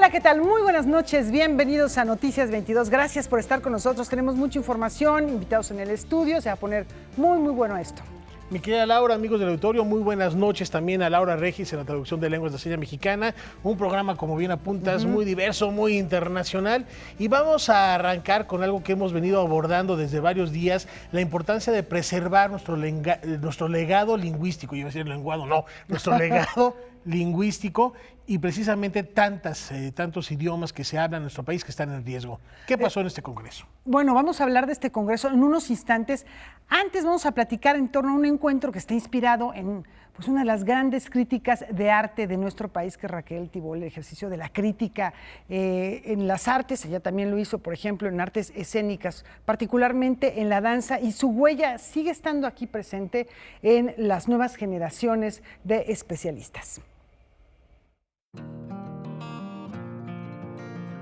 Hola, ¿qué tal? Muy buenas noches, bienvenidos a Noticias 22. Gracias por estar con nosotros, tenemos mucha información, invitados en el estudio, se va a poner muy bueno esto. Mi querida Laura, amigos del auditorio, muy buenas noches también a Laura Regis en la traducción de lenguas de señas mexicana. Un programa, como bien apuntas, muy diverso, muy internacional. Y vamos a arrancar con algo que hemos venido abordando desde varios días, la importancia de preservar nuestro legado lingüístico. Yo iba a decir lenguado, no, nuestro legado lingüístico y precisamente tantos idiomas que se hablan en nuestro país que están en riesgo. ¿Qué pasó en este congreso? Bueno, vamos a hablar de este congreso en unos instantes. Antes vamos a platicar en torno a un encuentro que está inspirado en una de las grandes críticas de arte de nuestro país, que es Raquel Tibol, el ejercicio de la crítica en las artes. Ella también lo hizo, por ejemplo, en artes escénicas, particularmente en la danza, y su huella sigue estando aquí presente en las nuevas generaciones de especialistas.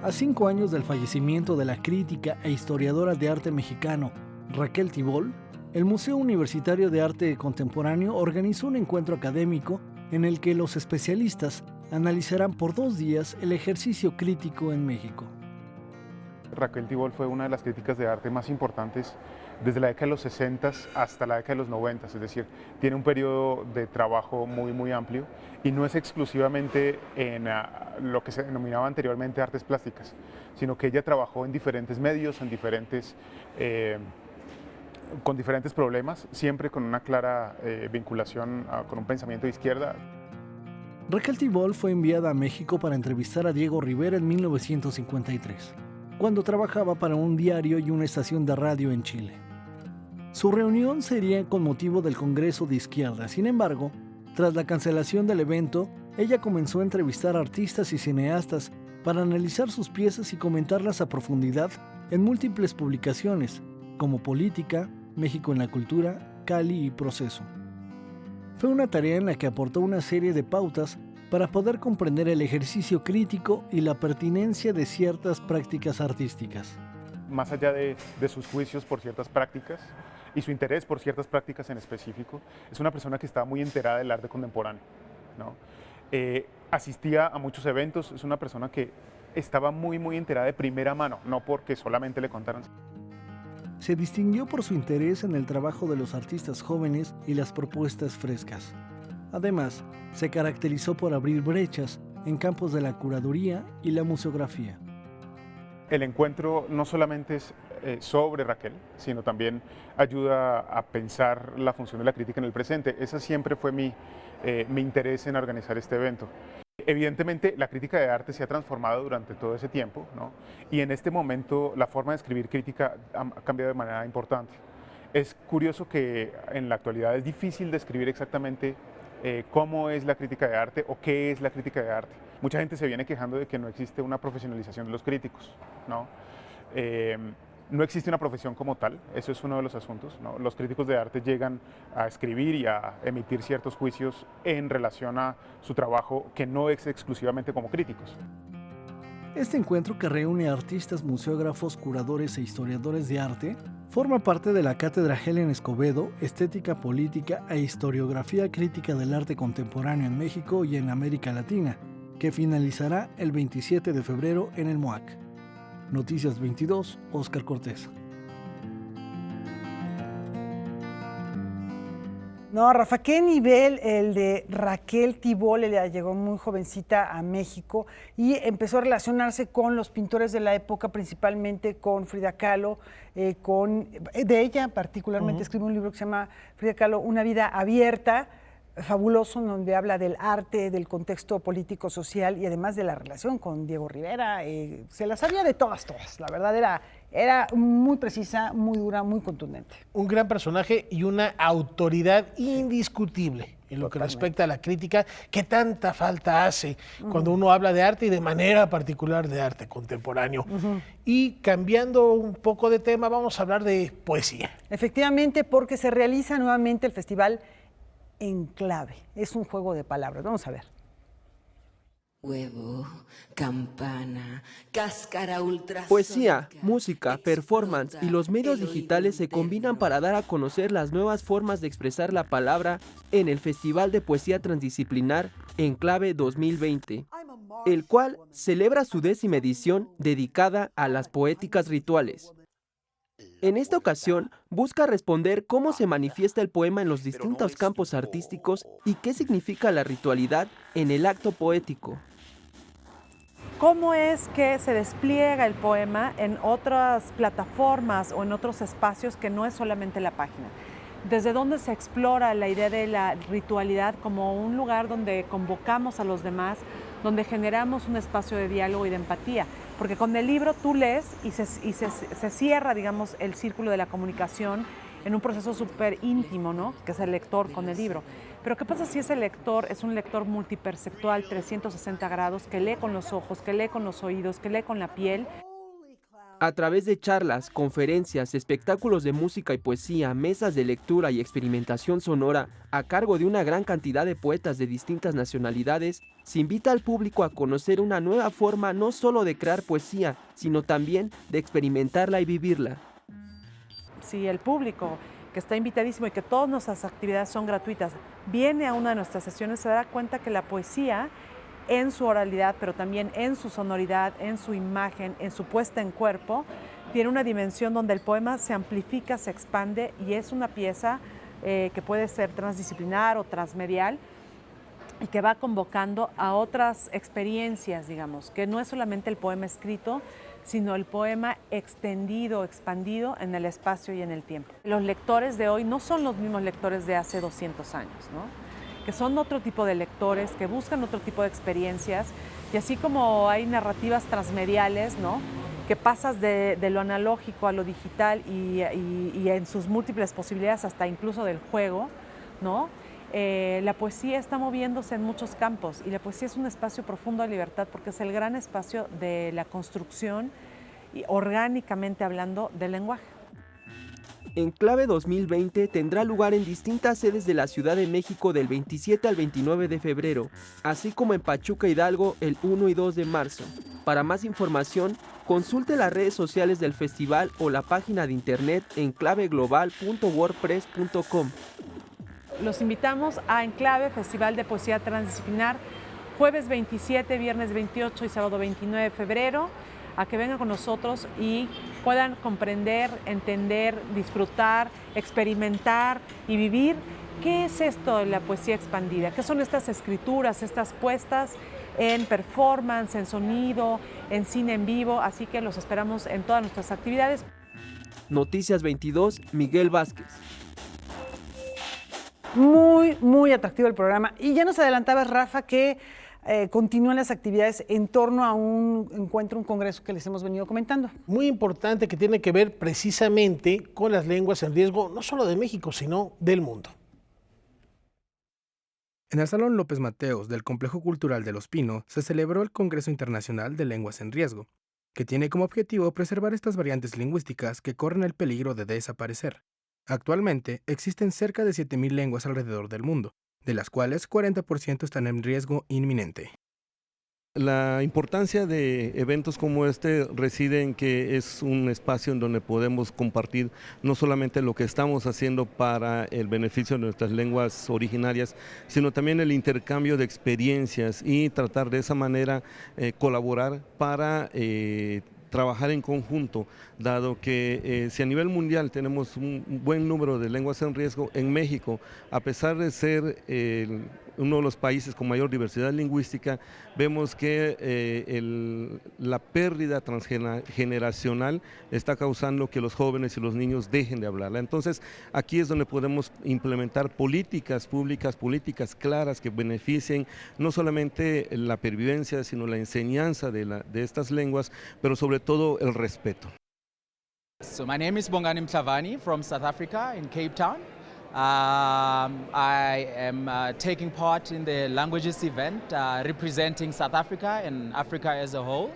A 5 años del fallecimiento de la crítica e historiadora de arte mexicano Raquel Tibol, el Museo Universitario de Arte Contemporáneo organizó un encuentro académico en el que los especialistas analizarán por 2 días el ejercicio crítico en México. Raquel Tibol fue una de las críticas de arte más importantes desde la década de los 60 hasta la década de los 90, es decir, tiene un periodo de trabajo muy amplio y no es exclusivamente en lo que se denominaba anteriormente artes plásticas, sino que ella trabajó en diferentes medios, con diferentes problemas, siempre con una clara vinculación con un pensamiento de izquierda. Raquel Tibol fue enviada a México para entrevistar a Diego Rivera en 1953, cuando trabajaba para un diario y una estación de radio en Chile. Su reunión sería con motivo del Congreso de Izquierda. Sin embargo, tras la cancelación del evento, ella comenzó a entrevistar a artistas y cineastas para analizar sus piezas y comentarlas a profundidad en múltiples publicaciones, como Política, México en la Cultura, Cali y Proceso. Fue una tarea en la que aportó una serie de pautas para poder comprender el ejercicio crítico y la pertinencia de ciertas prácticas artísticas. Más allá de sus juicios por ciertas prácticas y su interés por ciertas prácticas en específico, es una persona que estaba muy enterada del arte contemporáneo, ¿no? Asistía a muchos eventos, es una persona que estaba muy enterada de primera mano, no porque solamente le contaran. Se distinguió por su interés en el trabajo de los artistas jóvenes y las propuestas frescas. Además, se caracterizó por abrir brechas en campos de la curaduría y la museografía. El encuentro no solamente es sobre Raquel, sino también ayuda a pensar la función de la crítica en el presente. Ese siempre fue mi interés en organizar este evento. Evidentemente, la crítica de arte se ha transformado durante todo ese tiempo, ¿no? Y en este momento la forma de escribir crítica ha cambiado de manera importante. Es curioso que en la actualidad es difícil describir exactamente cómo es la crítica de arte o qué es la crítica de arte. Mucha gente se viene quejando de que no existe una profesionalización de los críticos, ¿no? No existe una profesión como tal, eso es uno de los asuntos, ¿no? Los críticos de arte llegan a escribir y a emitir ciertos juicios en relación a su trabajo que no es exclusivamente como críticos. Este encuentro, que reúne a artistas, museógrafos, curadores e historiadores de arte, forma parte de la Cátedra Helen Escobedo, Estética Política e Historiografía Crítica del Arte Contemporáneo en México y en América Latina, que finalizará el 27 de febrero en el MOAC. Noticias 22, Óscar Cortés. No, Rafa, qué nivel el de Raquel Tibol. Ella llegó muy jovencita a México y empezó a relacionarse con los pintores de la época, principalmente con Frida Kahlo, de ella particularmente escribe un libro que se llama Frida Kahlo, Una vida abierta, fabuloso, en donde habla del arte, del contexto político, social y además de la relación con Diego Rivera. Se la sabía de todas, la verdad era muy precisa, muy dura, muy contundente. Un gran personaje y una autoridad indiscutible en lo que respecta a la crítica, que tanta falta hace cuando uno habla de arte y de manera particular de arte contemporáneo. Y cambiando un poco de tema, vamos a hablar de poesía. Efectivamente, porque se realiza nuevamente el festival Enclave. Es un juego de palabras. Vamos a ver. Huevo, campana, cáscara ultra. Poesía, música, performance y los medios digitales se combinan para dar a conocer las nuevas formas de expresar la palabra en el Festival de Poesía Transdisciplinar Enclave 2020. el cual celebra su 10ª edición dedicada a las poéticas rituales. En esta ocasión, busca responder cómo se manifiesta el poema en los distintos campos artísticos y qué significa la ritualidad en el acto poético. ¿Cómo es que se despliega el poema en otras plataformas o en otros espacios que no es solamente la página? ¿Desde dónde se explora la idea de la ritualidad como un lugar donde convocamos a los demás, donde generamos un espacio de diálogo y de empatía? Porque con el libro tú lees y se cierra, digamos, el círculo de la comunicación en un proceso súper íntimo, ¿no? Que es el lector con el libro. Pero ¿qué pasa si ese lector es un lector multiperceptual, 360 grados, que lee con los ojos, que lee con los oídos, que lee con la piel? A través de charlas, conferencias, espectáculos de música y poesía, mesas de lectura y experimentación sonora, a cargo de una gran cantidad de poetas de distintas nacionalidades, se invita al público a conocer una nueva forma no solo de crear poesía, sino también de experimentarla y vivirla. Si el público, que está invitadísimo y que todas nuestras actividades son gratuitas, viene a una de nuestras sesiones, se dará cuenta que la poesía, en su oralidad, pero también en su sonoridad, en su imagen, en su puesta en cuerpo, tiene una dimensión donde el poema se amplifica, se expande y es una pieza que puede ser transdisciplinar o transmedial y que va convocando a otras experiencias, digamos, que no es solamente el poema escrito, sino el poema extendido, expandido en el espacio y en el tiempo. Los lectores de hoy no son los mismos lectores de hace 200 años, ¿no? Que son otro tipo de lectores, que buscan otro tipo de experiencias, y así como hay narrativas transmediales, ¿no? Que pasas de lo analógico a lo digital y en sus múltiples posibilidades hasta incluso del juego, ¿no? La poesía está moviéndose en muchos campos y la poesía es un espacio profundo de libertad porque es el gran espacio de la construcción, y orgánicamente hablando, del lenguaje. Enclave 2020 tendrá lugar en distintas sedes de la Ciudad de México del 27 al 29 de febrero, así como en Pachuca Hidalgo el 1 y 2 de marzo. Para más información, consulte las redes sociales del festival o la página de internet enclaveglobal.wordpress.com. Los invitamos a Enclave, Festival de Poesía Transdisciplinar, jueves 27, viernes 28 y sábado 29 de febrero, a que vengan con nosotros y puedan comprender, entender, disfrutar, experimentar y vivir qué es esto de la poesía expandida, qué son estas escrituras, estas puestas en performance, en sonido, en cine en vivo, así que los esperamos en todas nuestras actividades. Noticias 22, Miguel Vázquez. Muy, muy atractivo el programa. Y ya nos adelantaba Rafa que continúan las actividades en torno a un encuentro, un congreso que les hemos venido comentando. Muy importante, que tiene que ver precisamente con las lenguas en riesgo, no solo de México, sino del mundo. En el Salón López Mateos del Complejo Cultural de Los Pinos se celebró el Congreso Internacional de Lenguas en Riesgo, que tiene como objetivo preservar estas variantes lingüísticas que corren el peligro de desaparecer. Actualmente existen cerca de 7.000 lenguas alrededor del mundo, de las cuales 40% están en riesgo inminente. La importancia de eventos como este reside en que es un espacio en donde podemos compartir no solamente lo que estamos haciendo para el beneficio de nuestras lenguas originarias, sino también el intercambio de experiencias y tratar de esa manera colaborar para trabajar en conjunto, dado que si a nivel mundial tenemos un buen número de lenguas en riesgo, en México, a pesar de ser uno de los países con mayor diversidad lingüística, vemos que la pérdida transgeneracional está causando que los jóvenes y los niños dejen de hablarla. Entonces, aquí es donde podemos implementar políticas públicas, políticas claras que beneficien no solamente la pervivencia, sino la enseñanza de estas lenguas, pero sobre todo el respeto. So my name is Bonganim Tlavani from South Africa in Cape Town. I am taking part in the languages event representing South Africa and Africa as a whole.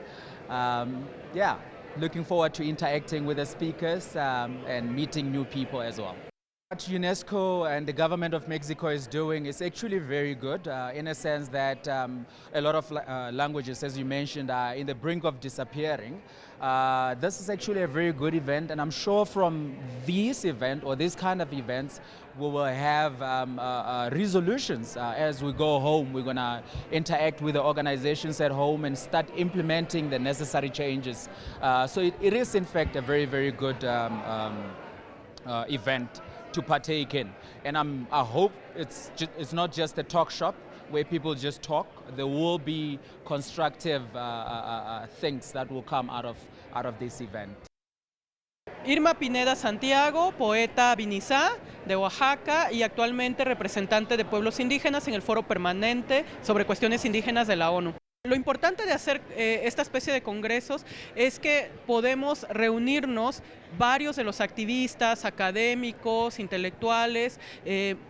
Looking forward to interacting with the speakers and meeting new people as well. What UNESCO and the government of Mexico is doing is actually very good in a sense that a lot of languages, as you mentioned, are in the brink of disappearing. This is actually a very good event, and I'm sure from this event or this kind of events, we will have resolutions as we go home. We're going to interact with the organizations at home and start implementing the necessary changes. So it is, in fact, a very, very good event to partake in, and I hope it's not just a talk shop where people just talk. There will be constructive things that will come out of this event. Irma Pineda Santiago, poeta vinizá de Oaxaca y actualmente representante de pueblos indígenas en el Foro Permanente sobre Cuestiones Indígenas de la ONU. Lo importante de hacer esta especie de congresos es que podemos reunirnos varios de los activistas, académicos, intelectuales,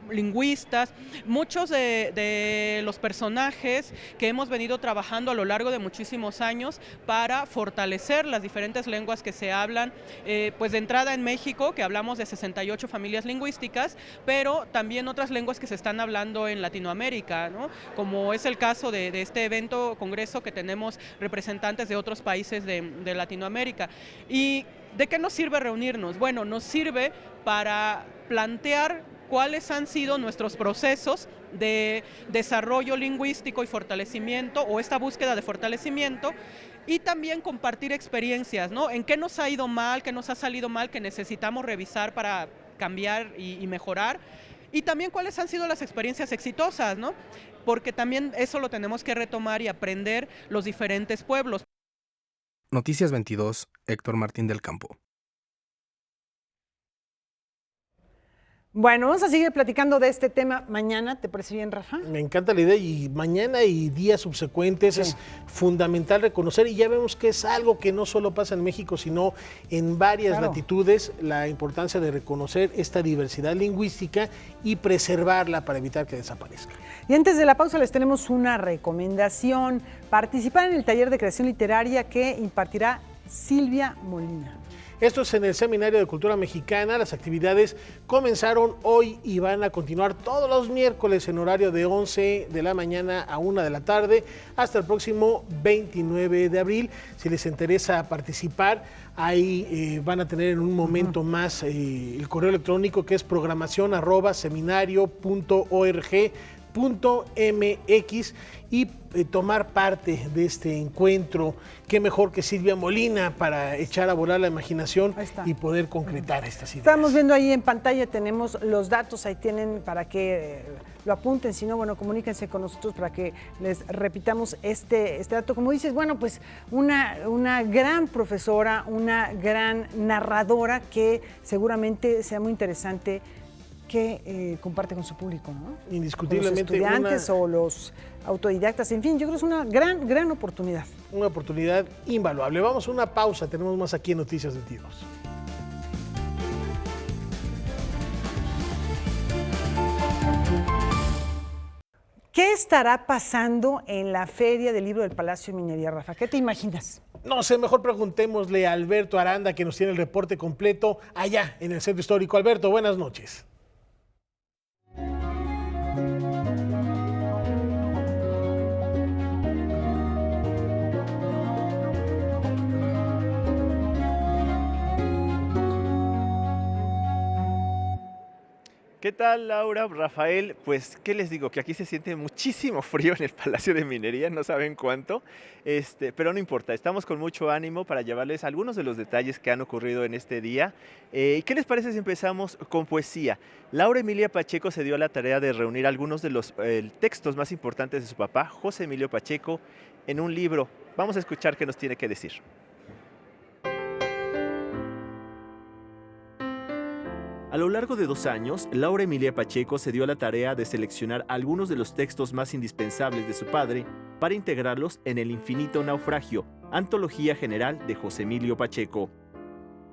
lingüistas, muchos de los personajes que hemos venido trabajando a lo largo de muchísimos años para fortalecer las diferentes lenguas que se hablan, pues de entrada en México, que hablamos de 68 familias lingüísticas, pero también otras lenguas que se están hablando en Latinoamérica, ¿no? Como es el caso de este evento congreso que tenemos representantes de otros países de Latinoamérica. ¿Y de qué nos sirve reunirnos? Bueno, nos sirve para plantear cuáles han sido nuestros procesos de desarrollo lingüístico y fortalecimiento, o esta búsqueda de fortalecimiento, y también compartir experiencias, ¿no? En qué nos ha ido mal, qué nos ha salido mal, que necesitamos revisar para cambiar y mejorar. Y también cuáles han sido las experiencias exitosas, ¿no? Porque también eso lo tenemos que retomar y aprender los diferentes pueblos. Noticias 22, Héctor Martín del Campo. Bueno, vamos a seguir platicando de este tema mañana. ¿Te parece bien, Rafa? Me encanta la idea, y mañana y días subsecuentes es fundamental reconocer, y ya vemos que es algo que no solo pasa en México, sino en varias latitudes, la importancia de reconocer esta diversidad lingüística y preservarla para evitar que desaparezca. Y antes de la pausa les tenemos una recomendación: participar en el taller de creación literaria que impartirá Silvia Molina. Esto es en el Seminario de Cultura Mexicana. Las actividades comenzaron hoy y van a continuar todos los miércoles en horario de 11 de la mañana a 1 de la tarde hasta el próximo 29 de abril. Si les interesa participar, ahí van a tener en un momento más el correo electrónico, que es programación@seminario.org.mx, y tomar parte de este encuentro. Qué mejor que Silvia Molina para echar a volar la imaginación y poder concretar estas ideas. Estamos viendo ahí en pantalla, tenemos los datos, ahí tienen para que lo apunten, si no, bueno, comuníquense con nosotros para que les repitamos este dato. Como dices, bueno, pues una gran profesora, una gran narradora que seguramente sea muy interesante que comparte con su público, ¿no? Indiscutiblemente. Con los estudiantes o los autodidactas, en fin, yo creo que es una gran oportunidad. Una oportunidad invaluable. Vamos a una pausa, tenemos más aquí en Noticias 22. ¿Qué estará pasando en la Feria del Libro del Palacio de Minería, Rafa? ¿Qué te imaginas? No sé, mejor preguntémosle a Alberto Aranda, que nos tiene el reporte completo allá en el Centro Histórico. Alberto, buenas noches. ¿Qué tal, Laura, Rafael? Pues, ¿qué les digo? Que aquí se siente muchísimo frío en el Palacio de Minería, no saben cuánto, pero no importa, estamos con mucho ánimo para llevarles algunos de los detalles que han ocurrido en este día. ¿Qué les parece si empezamos con poesía? Laura Emilia Pacheco se dio a la tarea de reunir algunos de los textos más importantes de su papá, José Emilio Pacheco, en un libro. Vamos a escuchar qué nos tiene que decir. A lo largo de 2 años, Laura Emilia Pacheco se dio a la tarea de seleccionar algunos de los textos más indispensables de su padre para integrarlos en El Infinito Naufragio, antología general de José Emilio Pacheco.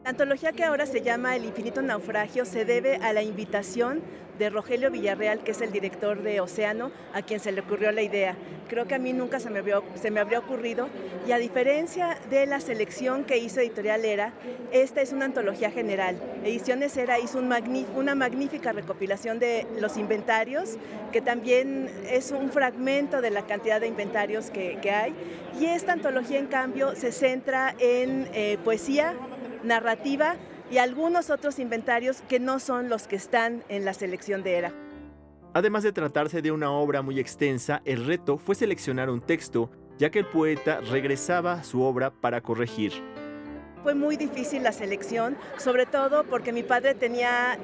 La antología, que ahora se llama El infinito naufragio, se debe a la invitación de Rogelio Villarreal, que es el director de Océano, a quien se le ocurrió la idea. Creo que a mí nunca se me habría ocurrido, y a diferencia de la selección que hizo Editorial Era, esta es una antología general. Ediciones Era hizo una magnífica recopilación de los inventarios, que también es un fragmento de la cantidad de inventarios que hay, y esta antología, en cambio, se centra en poesía, narrativa y algunos otros inventarios que no son los que están en la selección de Era. Además de tratarse de una obra muy extensa, el reto fue seleccionar un texto, ya que el poeta regresaba a su obra para corregir. Fue muy difícil la selección, sobre todo porque mi padre tenía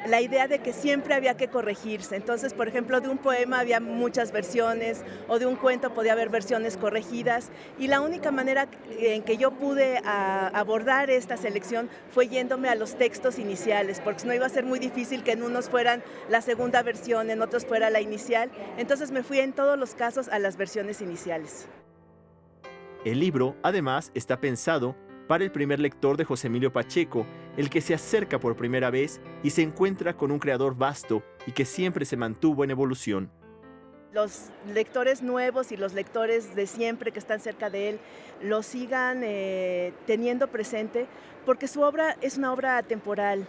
la idea de que siempre había que corregirse. Entonces, por ejemplo, de un poema había muchas versiones, o de un cuento podía haber versiones corregidas, y la única manera en que yo pude abordar esta selección fue yéndome a los textos iniciales, porque si no iba a ser muy difícil que en unos fueran la segunda versión, en otros fuera la inicial. Entonces me fui en todos los casos a las versiones iniciales. El libro, además, está pensado para el primer lector de José Emilio Pacheco, el que se acerca por primera vez y se encuentra con un creador vasto y que siempre se mantuvo en evolución. Los lectores nuevos y los lectores de siempre que están cerca de él lo sigan teniendo presente, porque su obra es una obra atemporal.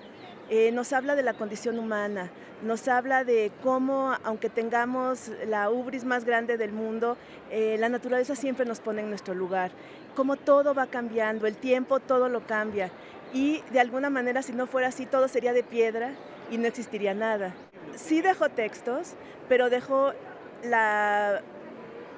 Nos habla de la condición humana, nos habla de cómo, aunque tengamos la ubris más grande del mundo, la naturaleza siempre nos pone en nuestro lugar, cómo todo va cambiando, el tiempo todo lo cambia, y de alguna manera, si no fuera así, todo sería de piedra y no existiría nada. Sí dejó textos, pero dejó la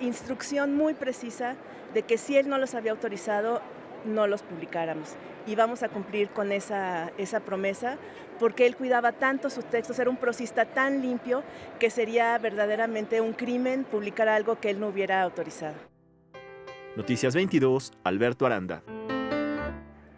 instrucción muy precisa de que si él no los había autorizado, no los publicáramos. Y vamos a cumplir con esa promesa, porque él cuidaba tanto sus textos, era un prosista tan limpio, que sería verdaderamente un crimen publicar algo que él no hubiera autorizado. Noticias 22, Alberto Aranda.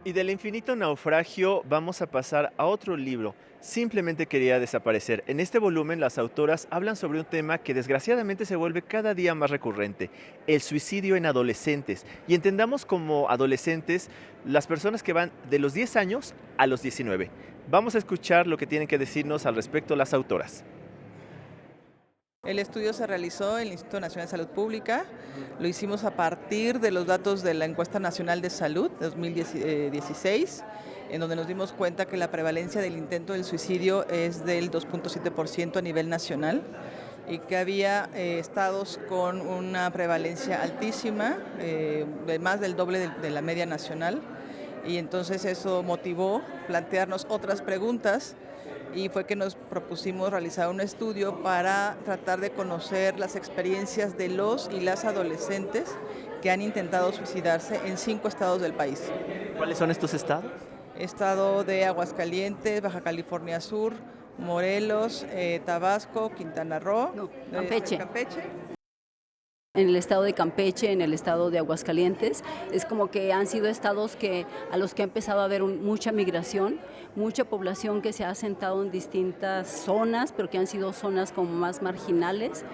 Y del infinito naufragio vamos a pasar a otro libro, Simplemente quería desaparecer. En este volumen las autoras hablan sobre un tema que desgraciadamente se vuelve cada día más recurrente, el suicidio en adolescentes. Y entendamos como adolescentes las personas que van de los 10 años a los 19. Vamos a escuchar lo que tienen que decirnos al respecto las autoras. El estudio se realizó en el Instituto Nacional de Salud Pública, lo hicimos a partir de los datos de la Encuesta Nacional de Salud de 2016, en donde nos dimos cuenta que la prevalencia del intento del suicidio es del 2.7% a nivel nacional y que había estados con una prevalencia altísima, de más del doble de la media nacional, y entonces eso motivó plantearnos otras preguntas. Y fue que nos propusimos realizar un estudio para tratar de conocer las experiencias de los y las adolescentes que han intentado suicidarse en 5 estados del país. ¿Cuáles son estos estados? Estado de Aguascalientes, Baja California Sur, Morelos, Tabasco, Quintana Roo, Campeche. En el estado de Campeche, en el estado de Aguascalientes, es como que han sido estados a los que ha empezado a haber mucha migración, mucha población que se ha asentado en distintas zonas, pero que han sido zonas como más marginales.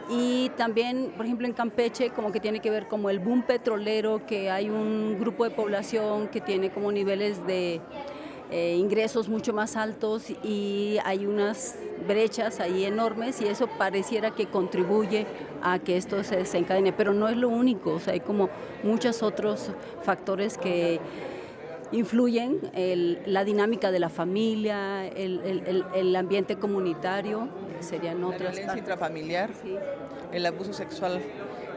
Y también, por ejemplo, en Campeche, como que tiene que ver como el boom petrolero, que hay un grupo de población que tiene como niveles de ingresos mucho más altos y hay unas brechas ahí enormes y eso pareciera que contribuye a que esto se desencadene, pero no es lo único, o sea, hay como muchos otros factores que influyen, la dinámica de la familia, el ambiente comunitario, serían otras. La violencia intrafamiliar, sí. El abuso sexual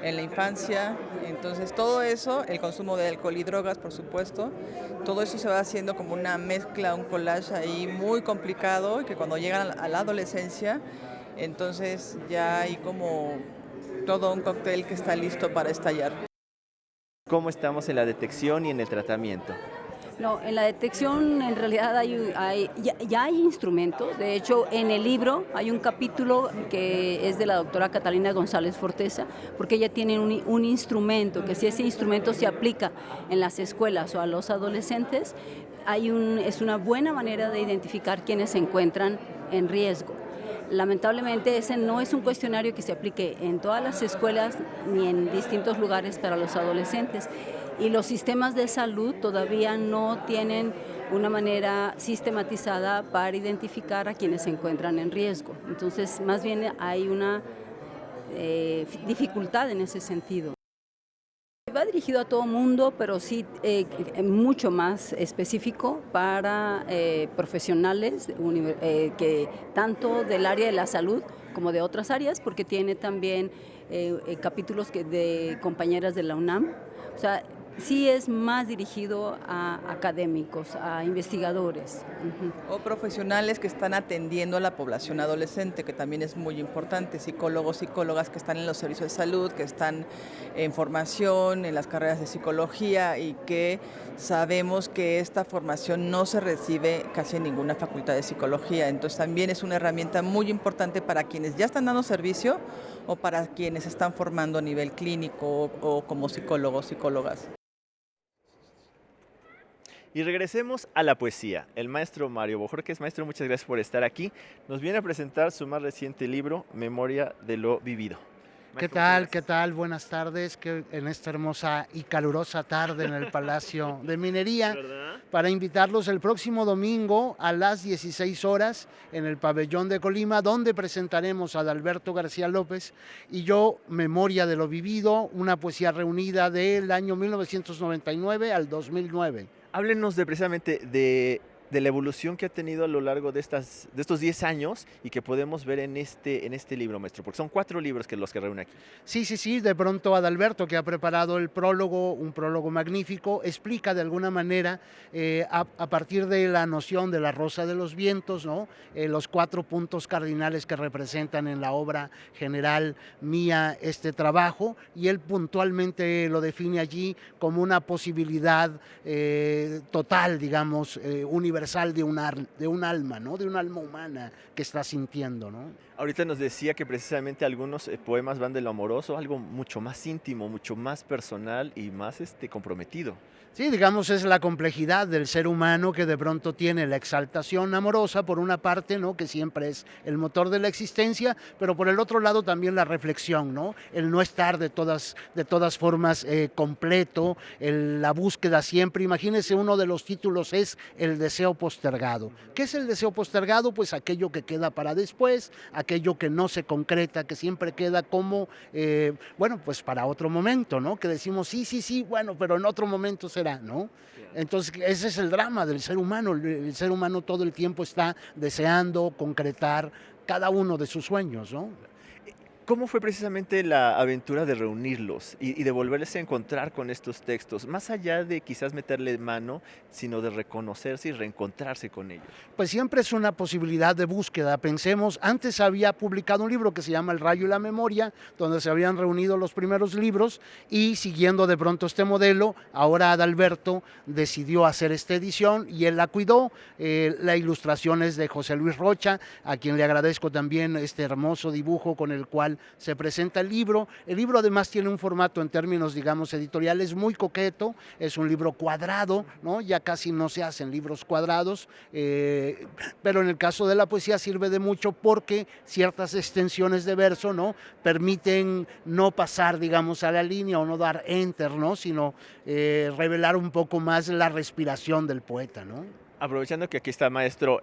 en la infancia, entonces todo eso, el consumo de alcohol y drogas, por supuesto, todo eso se va haciendo como una mezcla, un collage ahí muy complicado, que cuando llegan a la adolescencia, entonces ya hay como todo un cóctel que está listo para estallar. ¿Cómo estamos en la detección y en el tratamiento? No, en la detección en realidad ya hay instrumentos. De hecho, en el libro hay un capítulo que es de la doctora Catalina González Forteza, porque ella tiene un instrumento, que si ese instrumento se aplica en las escuelas o a los adolescentes, es una buena manera de identificar quienes se encuentran en riesgo. Lamentablemente ese no es un cuestionario que se aplique en todas las escuelas ni en distintos lugares para los adolescentes. y los sistemas de salud todavía no tienen una manera sistematizada para identificar a quienes se encuentran en riesgo. Entonces, más bien hay una dificultad en ese sentido. Va dirigido a todo mundo, pero sí mucho más específico para profesionales que tanto del área de la salud como de otras áreas, porque tiene también capítulos de compañeras de la UNAM. O sea, sí es más dirigido a académicos, a investigadores. O profesionales que están atendiendo a la población adolescente, que también es muy importante, psicólogos, psicólogas que están en los servicios de salud, que están en formación, en las carreras de psicología y que sabemos que esta formación no se recibe casi en ninguna facultad de psicología. Entonces también es una herramienta muy importante para quienes ya están dando servicio o para quienes están formando a nivel clínico o como psicólogos, psicólogas. Y regresemos a la poesía. El maestro Mario Bojorquez, maestro, muchas gracias por estar aquí. Nos viene a presentar su más reciente libro, Memoria de lo Vivido. ¿Qué tal? ¿Qué tal? Buenas tardes. Que en esta hermosa y calurosa tarde en el Palacio de Minería, para invitarlos el próximo domingo a las 16 horas en el Pabellón de Colima, donde presentaremos a Adalberto García López y yo, Memoria de lo Vivido, una poesía reunida del año 1999 al 2009. Háblenos precisamente de la evolución que ha tenido a lo largo de estos 10 años y que podemos ver en este libro, maestro, porque son 4 libros los que reúne aquí. Sí, de pronto Adalberto, que ha preparado el prólogo, un prólogo magnífico, explica de alguna manera, a partir de la noción de la Rosa de los Vientos, ¿no? Los 4 puntos cardinales que representan en la obra general mía este trabajo, y él puntualmente lo define allí como una posibilidad total, digamos, universal de un alma, ¿no? De un alma humana que está sintiendo, ¿no? Ahorita nos decía que precisamente algunos poemas van de lo amoroso, algo mucho más íntimo, mucho más personal y más comprometido. Sí, digamos, es la complejidad del ser humano que de pronto tiene la exaltación amorosa por una parte, ¿no? Que siempre es el motor de la existencia, pero por el otro lado también la reflexión, ¿no? El no estar de todas formas completo, la búsqueda siempre. Imagínense, uno de los títulos es El deseo postergado. ¿Qué es el deseo postergado? Pues aquello que queda para después, aquello que no se concreta, que siempre queda como, pues para otro momento, ¿no? Que decimos, sí, bueno, pero en otro momento será, ¿no? Entonces, ese es el drama del ser humano. El ser humano todo el tiempo está deseando concretar cada uno de sus sueños, ¿no? ¿Cómo fue precisamente la aventura de reunirlos y de volverse a encontrar con estos textos? Más allá de quizás meterle mano, sino de reconocerse y reencontrarse con ellos. Pues siempre es una posibilidad de búsqueda. Pensemos, antes había publicado un libro que se llama El Rayo y la Memoria, donde se habían reunido los primeros libros, y siguiendo de pronto este modelo, ahora Adalberto decidió hacer esta edición y él la cuidó. La ilustración es de José Luis Rocha, a quien le agradezco también este hermoso dibujo con el cual se presenta el libro. El libro además tiene un formato en términos, digamos, editoriales muy coqueto, es un libro cuadrado, ¿no? Ya casi no se hacen libros cuadrados, pero en el caso de la poesía sirve de mucho porque ciertas extensiones de verso, ¿no? Permiten no pasar, digamos, a la línea o no dar enter, ¿no? Sino revelar un poco más la respiración del poeta, ¿no? Aprovechando que aquí está, maestro,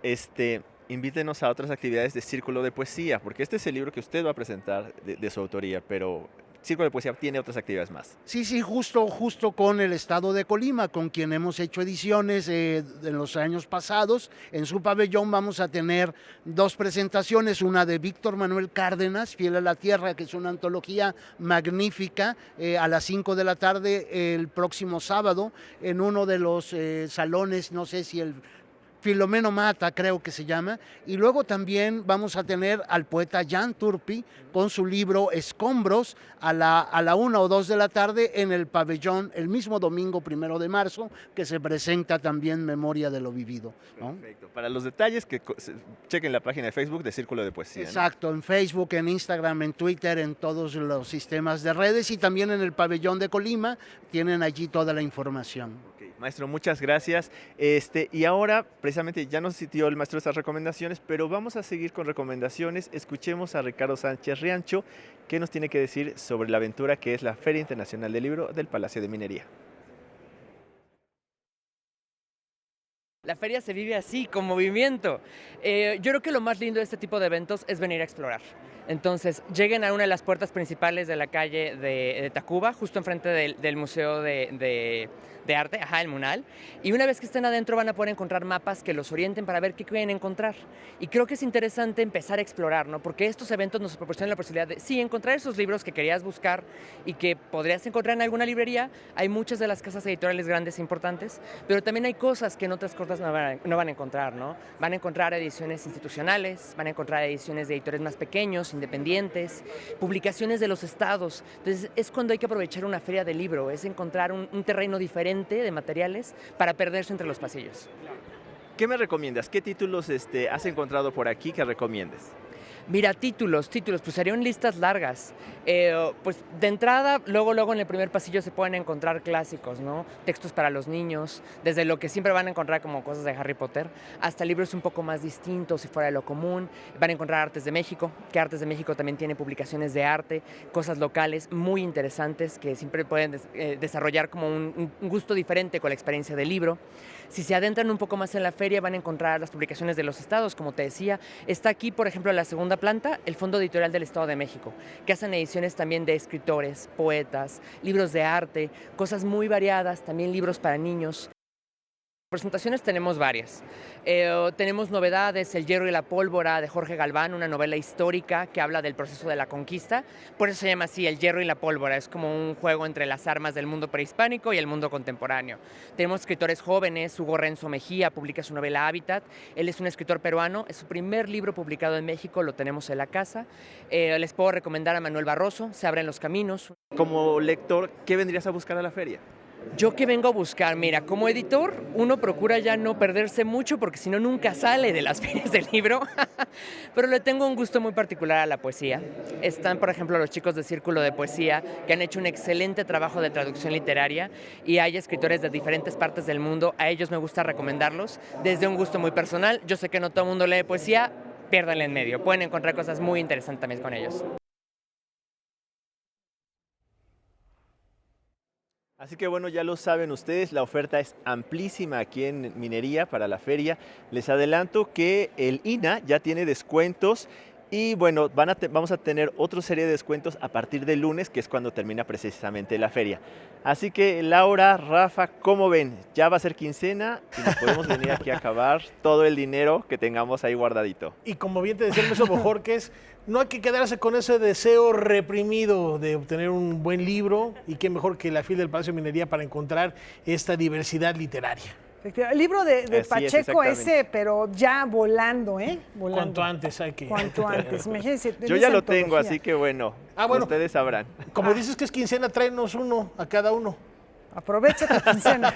invítenos a otras actividades de Círculo de Poesía, porque este es el libro que usted va a presentar de su autoría, pero Círculo de Poesía tiene otras actividades más. Sí, justo con el Estado de Colima, con quien hemos hecho ediciones en los años pasados. En su pabellón vamos a tener 2 presentaciones, una de Víctor Manuel Cárdenas, Fiel a la Tierra, que es una antología magnífica, a las 5 de la tarde el próximo sábado, en uno de los salones, no sé si el Filomeno Mata, creo que se llama, y luego también vamos a tener al poeta Jan Turpi con su libro Escombros a la 1 o 2 de la tarde en el pabellón el mismo domingo 1 de marzo, que se presenta también Memoria de lo Vivido, ¿no? Perfecto. Para los detalles, que chequen la página de Facebook de Círculo de Poesía. Exacto, ¿no? En Facebook, en Instagram, en Twitter, en todos los sistemas de redes, y también en el pabellón de Colima tienen allí toda la información. Maestro, muchas gracias. Y ahora, precisamente, ya nos citó el maestro estas recomendaciones, pero vamos a seguir con recomendaciones. Escuchemos a Ricardo Sánchez Riancho, que nos tiene que decir sobre la aventura que es la Feria Internacional del Libro del Palacio de Minería. La feria se vive así, con movimiento. Yo creo que lo más lindo de este tipo de eventos es venir a explorar. Entonces, lleguen a una de las puertas principales de la calle de Tacuba, justo enfrente del Museo de Arte, el MUNAL, y una vez que estén adentro van a poder encontrar mapas que los orienten para ver qué pueden encontrar. Y creo que es interesante empezar a explorar, ¿no? Porque estos eventos nos proporcionan la posibilidad de, sí, encontrar esos libros que querías buscar y que podrías encontrar en alguna librería. Hay muchas de las casas editoriales grandes e importantes, pero también hay cosas que en otras cosas no van a encontrar, ¿no? Van a encontrar ediciones institucionales, van a encontrar ediciones de editores más pequeños, independientes, publicaciones de los estados. Entonces es cuando hay que aprovechar una feria de libro, es encontrar un terreno diferente de materiales para perderse entre los pasillos. ¿Qué me recomiendas? ¿Qué títulos has encontrado por aquí que recomiendes? Mira, títulos, pues serían listas largas. Pues de entrada, luego en el primer pasillo se pueden encontrar clásicos, ¿no? Textos para los niños, desde lo que siempre van a encontrar como cosas de Harry Potter, hasta libros un poco más distintos y fuera de lo común. Van a encontrar Artes de México, que Artes de México también tiene publicaciones de arte, cosas locales muy interesantes que siempre pueden desarrollar como un gusto diferente con la experiencia del libro. Si se adentran un poco más en la feria, van a encontrar las publicaciones de los estados, como te decía. Está aquí, por ejemplo, en la segunda planta, el Fondo Editorial del Estado de México, que hacen ediciones también de escritores, poetas, libros de arte, cosas muy variadas, también libros para niños. Presentaciones tenemos varias. Tenemos novedades, El hierro y la pólvora de Jorge Galván, una novela histórica que habla del proceso de la conquista. Por eso se llama así, El hierro y la pólvora. Es como un juego entre las armas del mundo prehispánico y el mundo contemporáneo. Tenemos escritores jóvenes, Hugo Renzo Mejía publica su novela Hábitat. Él es un escritor peruano, es su primer libro publicado en México, lo tenemos en la casa. Les puedo recomendar a Manuel Barroso, Se abren los caminos. Como lector, ¿qué vendrías a buscar a la feria? ¿Yo qué vengo a buscar? Mira, como editor uno procura ya no perderse mucho porque si no nunca sale de las ferias del libro, pero le tengo un gusto muy particular a la poesía. Están, por ejemplo, los chicos de Círculo de Poesía que han hecho un excelente trabajo de traducción literaria y hay escritores de diferentes partes del mundo, a ellos me gusta recomendarlos desde un gusto muy personal. Yo sé que no todo el mundo lee poesía, piérdanle en medio, pueden encontrar cosas muy interesantes también con ellos. Así que bueno, ya lo saben ustedes, la oferta es amplísima aquí en Minería para la feria. Les adelanto que el INA ya tiene descuentos y bueno, vamos a tener otra serie de descuentos a partir del lunes, que es cuando termina precisamente la feria. Así que Laura, Rafa, ¿cómo ven? Ya va a ser quincena y nos podemos venir aquí a acabar todo el dinero que tengamos ahí guardadito. Y como bien te decía el Meso Bojorquez, no hay que quedarse con ese deseo reprimido de obtener un buen libro y qué mejor que la fila del Palacio de Minería para encontrar esta diversidad literaria. El libro de Pacheco ese, pero ya volando, ¿eh? Volando. Cuanto antes hay que... Cuanto antes, imagínense. Yo ya lo tengo, así que bueno, ustedes sabrán. Como dices que es quincena, tráenos uno a cada uno. Aprovecha tu quincena.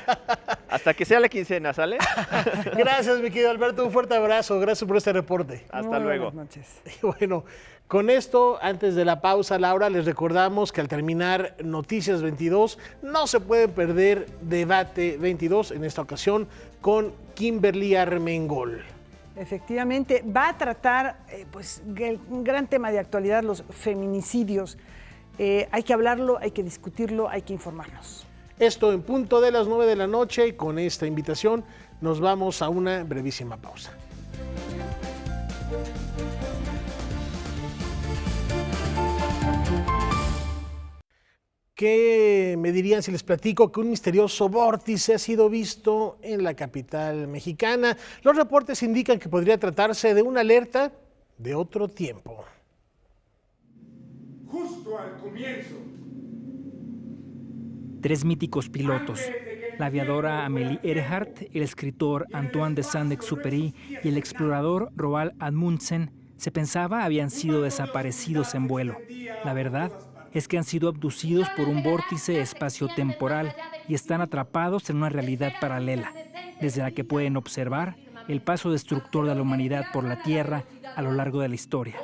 Hasta que sea la quincena, ¿sale? Gracias, mi querido Alberto, un fuerte abrazo. Gracias por este reporte. Hasta luego. Buenas noches. Y bueno, con esto, antes de la pausa, Laura, les recordamos que al terminar Noticias 22, no se pueden perder Debate 22, en esta ocasión con Kimberly Armengol. Efectivamente, va a tratar un gran tema de actualidad, los feminicidios. Hay que hablarlo, hay que discutirlo, hay que informarnos. Esto en punto de las 9 de la noche y con esta invitación nos vamos a una brevísima pausa. ¿Qué me dirían si les platico que un misterioso vórtice ha sido visto en la capital mexicana? Los reportes indican que podría tratarse de una alerta de otro tiempo. Justo al comienzo. 3 míticos pilotos, la aviadora Amélie Earhart, el escritor Antoine de Saint-Exupéry y el explorador Roald Amundsen, se pensaba habían sido desaparecidos en vuelo. La verdad es que han sido abducidos por un vórtice espaciotemporal y están atrapados en una realidad paralela, desde la que pueden observar el paso destructor de la humanidad por la Tierra a lo largo de la historia.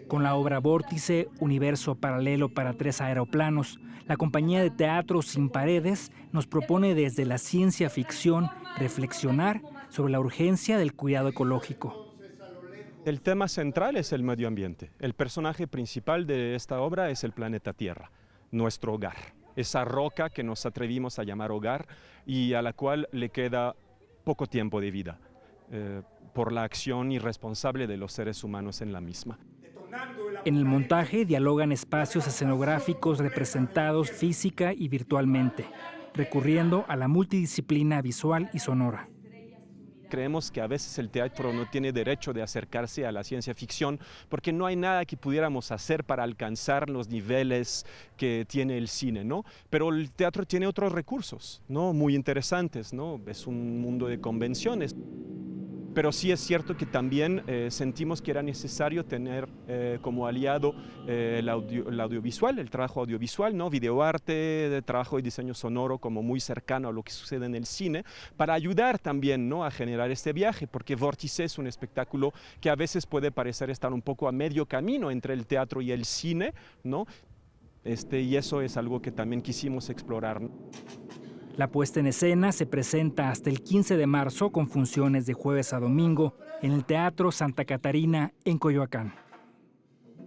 Con la obra Vórtice, universo paralelo para 3 aeroplanos, la compañía de teatro Sin Paredes nos propone desde la ciencia ficción reflexionar sobre la urgencia del cuidado ecológico. El tema central es el medio ambiente. El personaje principal de esta obra es el planeta Tierra, nuestro hogar. esa roca que nos atrevimos a llamar hogar y a la cual le queda poco tiempo de vida por la acción irresponsable de los seres humanos en la misma. En el montaje dialogan espacios escenográficos representados física y virtualmente, recurriendo a la multidisciplina visual y sonora. Creemos que a veces el teatro no tiene derecho de acercarse a la ciencia ficción porque no hay nada que pudiéramos hacer para alcanzar los niveles que tiene el cine, ¿no? Pero el teatro tiene otros recursos, ¿no? Muy interesantes, ¿no? Es un mundo de convenciones. Pero sí es cierto que también sentimos que era necesario tener como aliado el audiovisual, el trabajo audiovisual, ¿no? Videoarte, trabajo de diseño sonoro como muy cercano a lo que sucede en el cine, para ayudar también, ¿no? A generar este viaje, porque Vórtice es un espectáculo que a veces puede parecer estar un poco a medio camino entre el teatro y el cine, ¿no? Y eso es algo que también quisimos explorar, ¿no? La puesta en escena se presenta hasta el 15 de marzo con funciones de jueves a domingo en el Teatro Santa Catarina en Coyoacán.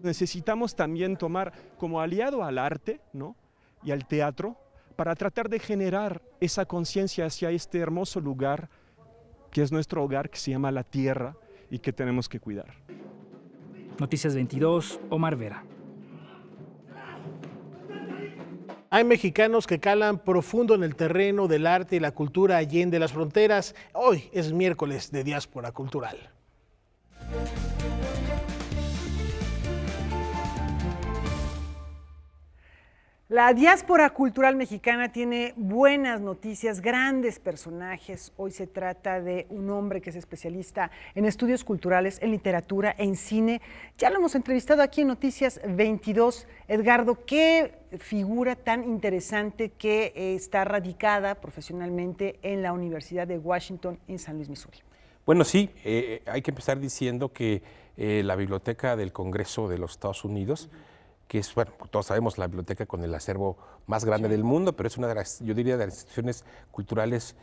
Necesitamos también tomar como aliado al arte, ¿no? Y al teatro para tratar de generar esa conciencia hacia este hermoso lugar que es nuestro hogar, que se llama la tierra y que tenemos que cuidar. Noticias 22, Omar Vera. Hay mexicanos que calan profundo en el terreno del arte y la cultura allende las fronteras. Hoy es miércoles de Diáspora Cultural. La diáspora cultural mexicana tiene buenas noticias, grandes personajes. Hoy se trata de un hombre que es especialista en estudios culturales, en literatura, en cine. Ya lo hemos entrevistado aquí en Noticias 22. Edgardo, qué figura tan interesante que está radicada profesionalmente en la Universidad de Washington en San Luis, Missouri. Bueno, sí, hay que empezar diciendo que la Biblioteca del Congreso de los Estados Unidos, que es, bueno, todos sabemos, la biblioteca con el acervo más grande del mundo, pero es una de las, yo diría, de las instituciones culturales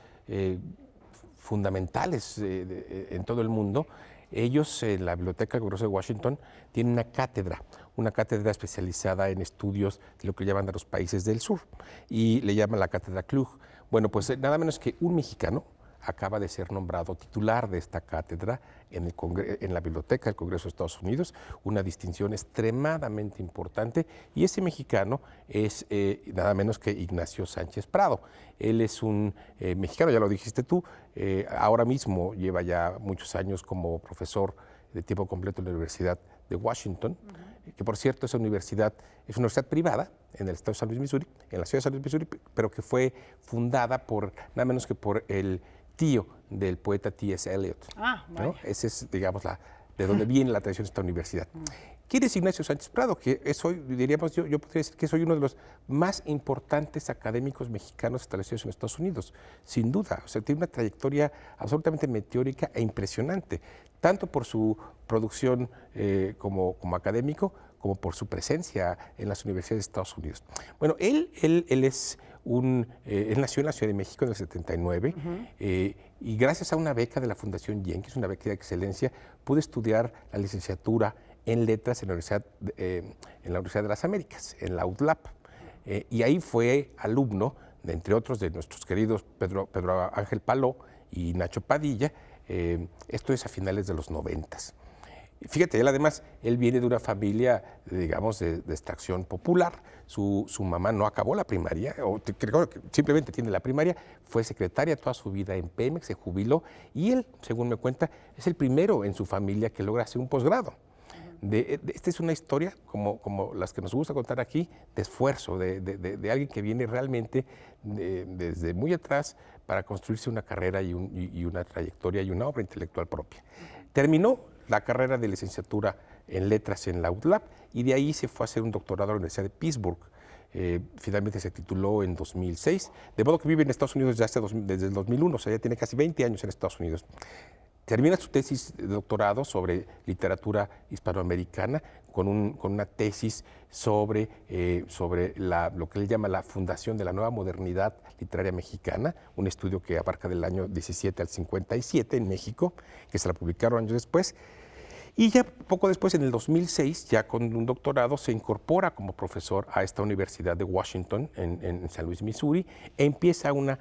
fundamentales en todo el mundo. Ellos, en la Biblioteca del Congreso de Washington, tienen una cátedra especializada en estudios de lo que llaman de los países del sur, y le llaman la Cátedra Klug. Bueno, pues nada menos que un mexicano acaba de ser nombrado titular de esta cátedra en la Biblioteca del Congreso de Estados Unidos, una distinción extremadamente importante, y ese mexicano es nada menos que Ignacio Sánchez Prado. Él es un mexicano, ya lo dijiste tú, ahora mismo lleva ya muchos años como profesor de tiempo completo en la Universidad de Washington, que por cierto esa universidad es una universidad privada en el estado de San Luis, Missouri, en la ciudad de San Luis, Missouri, pero que fue fundada por nada menos que por el tío del poeta T.S. Eliot. ¿No? Ese es, digamos, de donde viene la tradición de esta universidad. ¿Quién es Ignacio Sánchez Prado? Que es hoy, diríamos, yo podría decir que soy uno de los más importantes académicos mexicanos establecidos en Estados Unidos, sin duda. O sea, tiene una trayectoria absolutamente meteórica e impresionante, tanto por su producción como académico, como por su presencia en las universidades de Estados Unidos. Bueno, él nació en la Ciudad de México en el 79 y gracias a una beca de la Fundación Jenkins, una beca de excelencia, pudo estudiar la licenciatura en letras en la Universidad de las Américas, en la UTLAP. Y ahí fue alumno, entre otros, de nuestros queridos Pedro Ángel Paló y Nacho Padilla. Esto es a finales de los 90s. Fíjate, además, él viene de una familia, digamos, de extracción popular. Su mamá no acabó la primaria, creo que simplemente tiene la primaria, fue secretaria toda su vida en Pemex, se jubiló, y él, según me cuenta, es el primero en su familia que logra hacer un posgrado. Esta es una historia, como las que nos gusta contar aquí, de esfuerzo, de alguien que viene realmente desde muy atrás para construirse una carrera y una trayectoria y una obra intelectual propia. Terminó la carrera de licenciatura en letras en la UTLAP y de ahí se fue a hacer un doctorado a la Universidad de Pittsburgh. Finalmente se tituló en 2006, de modo que vive en Estados Unidos desde el 2001, o sea, ya tiene casi 20 años en Estados Unidos. Termina su tesis de doctorado sobre literatura hispanoamericana con una tesis sobre lo que él llama la fundación de la nueva modernidad literaria mexicana, un estudio que abarca del año 17 al 57 en México, que se la publicaron años después. Y ya poco después, en el 2006, ya con un doctorado, se incorpora como profesor a esta Universidad de Washington, en San Luis, Missouri, e empieza una,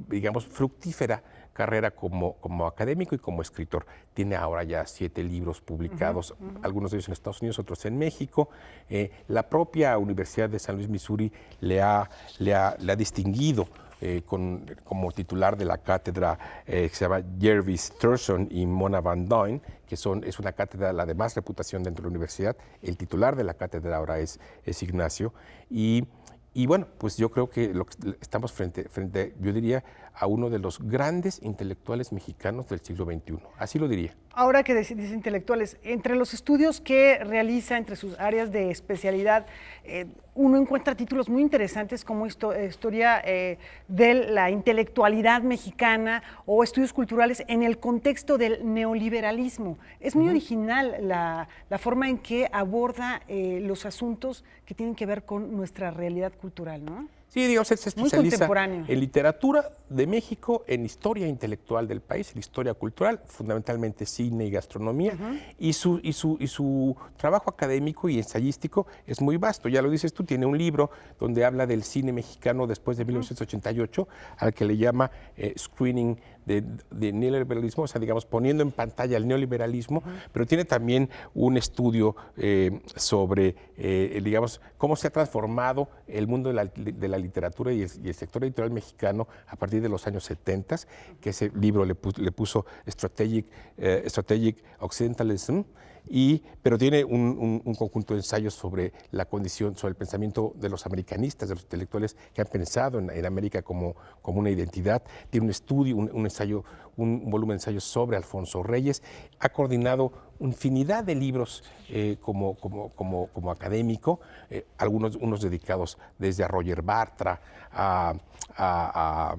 digamos, fructífera carrera como académico y como escritor. Tiene ahora ya 7 libros publicados, algunos de ellos en Estados Unidos, otros en México. La propia Universidad de San Luis, Missouri, le ha distinguido como titular de la cátedra que se llama Jervis Thurston y Mona Van Duyn, que es una cátedra la de más reputación dentro de la universidad. El titular de la cátedra ahora es Ignacio. Y bueno, pues yo creo que estamos frente, yo diría, a uno de los grandes intelectuales mexicanos del siglo XXI. Así lo diría. Ahora que dices intelectuales, entre los estudios que realiza, entre sus áreas de especialidad, uno encuentra títulos muy interesantes como historia de la intelectualidad mexicana o estudios culturales en el contexto del neoliberalismo. Es muy original la forma en que aborda los asuntos que tienen que ver con nuestra realidad cultural, ¿no? Sí, digamos, él se especializa en literatura de México, en historia intelectual del país, en historia cultural, fundamentalmente cine y gastronomía, y su trabajo académico y ensayístico es muy vasto. Ya lo dices tú, tiene un libro donde habla del cine mexicano después de 1988, al que le llama Screening de neoliberalismo, o sea, digamos, poniendo en pantalla el neoliberalismo, pero tiene también un estudio sobre, digamos, cómo se ha transformado el mundo de la literatura y el sector editorial mexicano a partir de los años 70, que ese libro le puso Strategic Occidentalism, pero tiene un conjunto de ensayos sobre la condición, sobre el pensamiento de los americanistas, de los intelectuales que han pensado en América como una identidad. Tiene un estudio, un volumen de ensayos sobre Alfonso Reyes. Ha coordinado infinidad de libros como académico, unos dedicados desde a Roger Bartra, a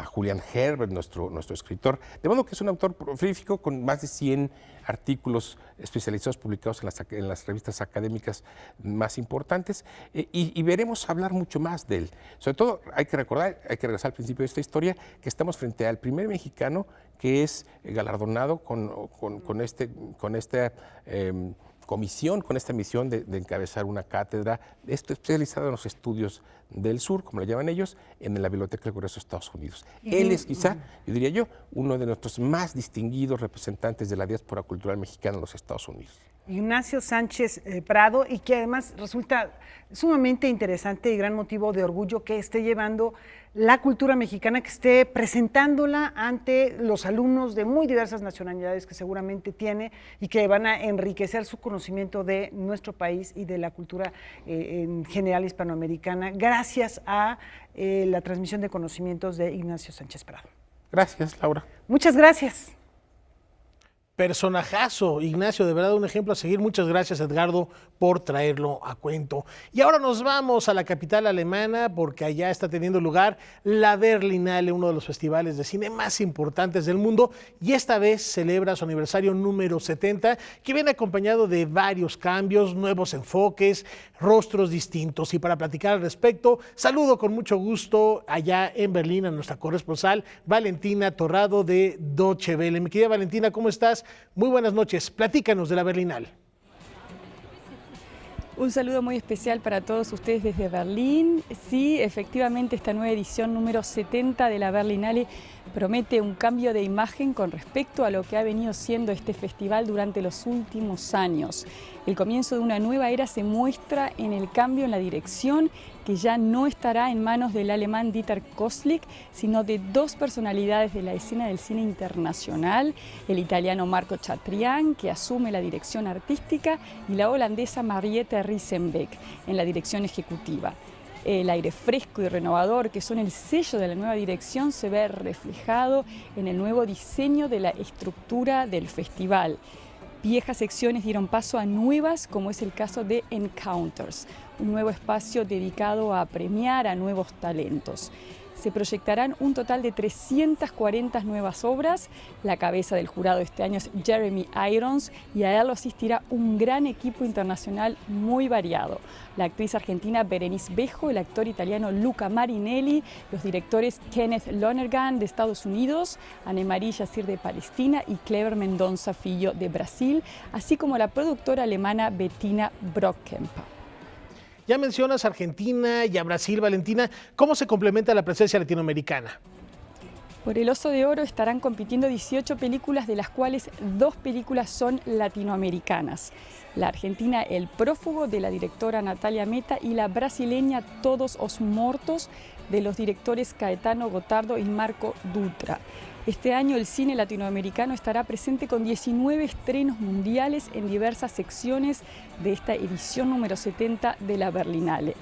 Julian Herbert, nuestro escritor, de modo que es un autor prolífico con más de 100 artículos especializados publicados en las revistas académicas más importantes, y veremos hablar mucho más de él. Sobre todo hay que regresar al principio de esta historia, que estamos frente al primer mexicano que es galardonado con esta comisión, con esta misión de encabezar una cátedra especializada en los estudios del sur, como le llaman ellos, en la Biblioteca del Congreso de Estados Unidos. Él es quizá, yo diría yo, uno de nuestros más distinguidos representantes de la diáspora cultural mexicana en los Estados Unidos. Ignacio Sánchez Prado, y que además resulta sumamente interesante y gran motivo de orgullo que esté llevando la cultura mexicana, que esté presentándola ante los alumnos de muy diversas nacionalidades que seguramente tiene y que van a enriquecer su conocimiento de nuestro país y de la cultura en general hispanoamericana, gracias a la transmisión de conocimientos de Ignacio Sánchez Prado. Gracias, Laura. Muchas gracias. Personajazo, Ignacio, de verdad un ejemplo a seguir. Muchas gracias, Edgardo, por traerlo a cuento. Y ahora nos vamos a la capital alemana, porque allá está teniendo lugar la Berlinale, uno de los festivales de cine más importantes del mundo, y esta vez celebra su aniversario número 70, que viene acompañado de varios cambios, nuevos enfoques, rostros distintos. Y para platicar al respecto, saludo con mucho gusto allá en Berlín a nuestra corresponsal Valentina Torrado de Deutsche Welle. Mi querida Valentina, ¿cómo estás? Muy buenas noches, platícanos de la Berlinale. Un saludo muy especial para todos ustedes desde Berlín. Sí, efectivamente, esta nueva edición número 70 de la Berlinale promete un cambio de imagen con respecto a lo que ha venido siendo este festival durante los últimos años. El comienzo de una nueva era se muestra en el cambio en la dirección, que ya no estará en manos del alemán Dieter Kostlik, sino de dos personalidades de la escena del cine internacional, el italiano Marco Chatrian, que asume la dirección artística, y la holandesa Mariette Riesenbeck en la dirección ejecutiva. El aire fresco y renovador, que son el sello de la nueva dirección, se ve reflejado en el nuevo diseño de la estructura del festival. Viejas secciones dieron paso a nuevas, como es el caso de Encounters, un nuevo espacio dedicado a premiar a nuevos talentos. se proyectarán un total de 340 nuevas obras. La cabeza del jurado este año es Jeremy Irons y a él lo asistirá un gran equipo internacional muy variado. La actriz argentina Berenice Bejo, el actor italiano Luca Marinelli, los directores Kenneth Lonergan de Estados Unidos, Annemarie Yassir de Palestina y Cleber Mendonça Filho de Brasil, así como la productora alemana Bettina Brockhemp. Ya mencionas a Argentina y a Brasil, Valentina. ¿Cómo se complementa la presencia latinoamericana? Por el Oso de Oro estarán compitiendo 18 películas, de las cuales 2 películas son latinoamericanas. La argentina El prófugo, de la directora Natalia Meta, y la brasileña Todos os Mortos, de los directores Caetano Gotardo y Marco Dutra. Este año el cine latinoamericano estará presente con 19 estrenos mundiales en diversas secciones de esta edición número 70 de la Berlinale.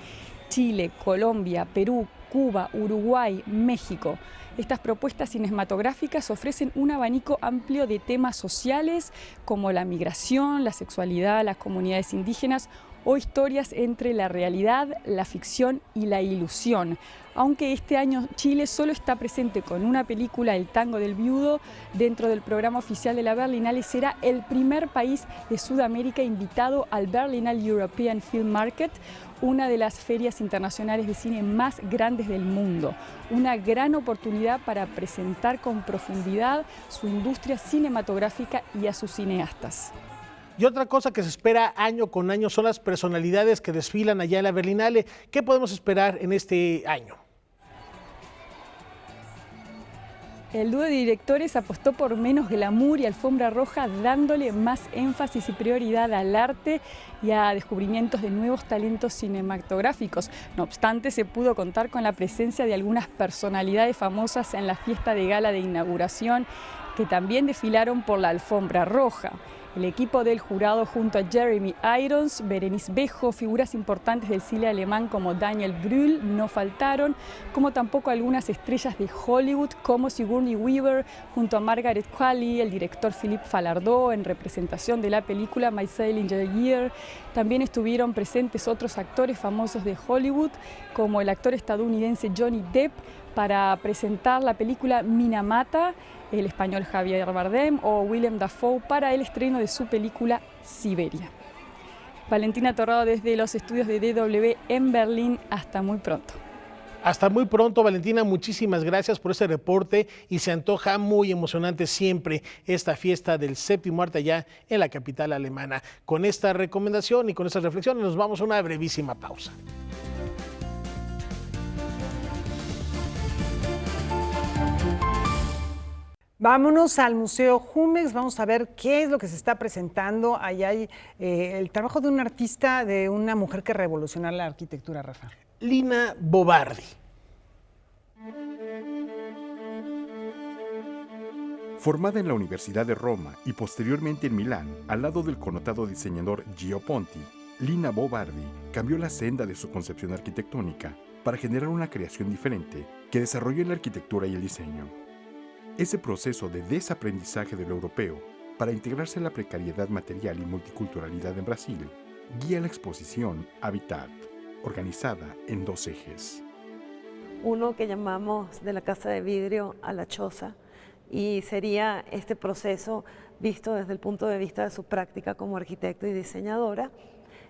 Chile, Colombia, Perú, Cuba, Uruguay, México. Estas propuestas cinematográficas ofrecen un abanico amplio de temas sociales como la migración, la sexualidad, las comunidades indígenas o historias entre la realidad, la ficción y la ilusión. Aunque este año Chile solo está presente con una película, El tango del viudo, dentro del programa oficial de la Berlinale, será el primer país de Sudamérica invitado al Berlinale European Film Market, una de las ferias internacionales de cine más grandes del mundo. Una gran oportunidad para presentar con profundidad su industria cinematográfica y a sus cineastas. Y otra cosa que se espera año con año son las personalidades que desfilan allá en la Berlinale. ¿Qué podemos esperar en este año? El dúo de directores apostó por menos glamour y alfombra roja, dándole más énfasis y prioridad al arte y a descubrimientos de nuevos talentos cinematográficos. No obstante, se pudo contar con la presencia de algunas personalidades famosas en la fiesta de gala de inauguración, que también desfilaron por la alfombra roja. El equipo del jurado, junto a Jeremy Irons, Berenice Bejo, figuras importantes del cine alemán como Daniel Brühl, no faltaron, como tampoco algunas estrellas de Hollywood como Sigourney Weaver, junto a Margaret Qualley, el director Philippe Falardeau, en representación de la película My Salinger Year. También estuvieron presentes otros actores famosos de Hollywood, como el actor estadounidense Johnny Depp, para presentar la película Minamata, el español Javier Bardem o Willem Dafoe para el estreno de su película Siberia. Valentina Torrado desde los estudios de DW en Berlín. Hasta muy pronto. Hasta muy pronto, Valentina. Muchísimas gracias por este reporte y se antoja muy emocionante siempre esta fiesta del séptimo arte allá en la capital alemana. Con esta recomendación y con esta reflexión nos vamos a una brevísima pausa. Vámonos al Museo Jumex, vamos a ver qué es lo que se está presentando. Ahí hay el trabajo de un artista, de una mujer que revolucionó la arquitectura, Rafa. Lina Bobardi. Formada en la Universidad de Roma y posteriormente en Milán, al lado del connotado diseñador Gio Ponti, Lina Bobardi cambió la senda de su concepción arquitectónica para generar una creación diferente que desarrolló en la arquitectura y el diseño. Ese proceso de desaprendizaje de lo europeo para integrarse a la precariedad material y multiculturalidad en Brasil guía la exposición Habitat, organizada en 2 ejes. Uno que llamamos de la casa de vidrio a la choza, y sería este proceso visto desde el punto de vista de su práctica como arquitecto y diseñadora.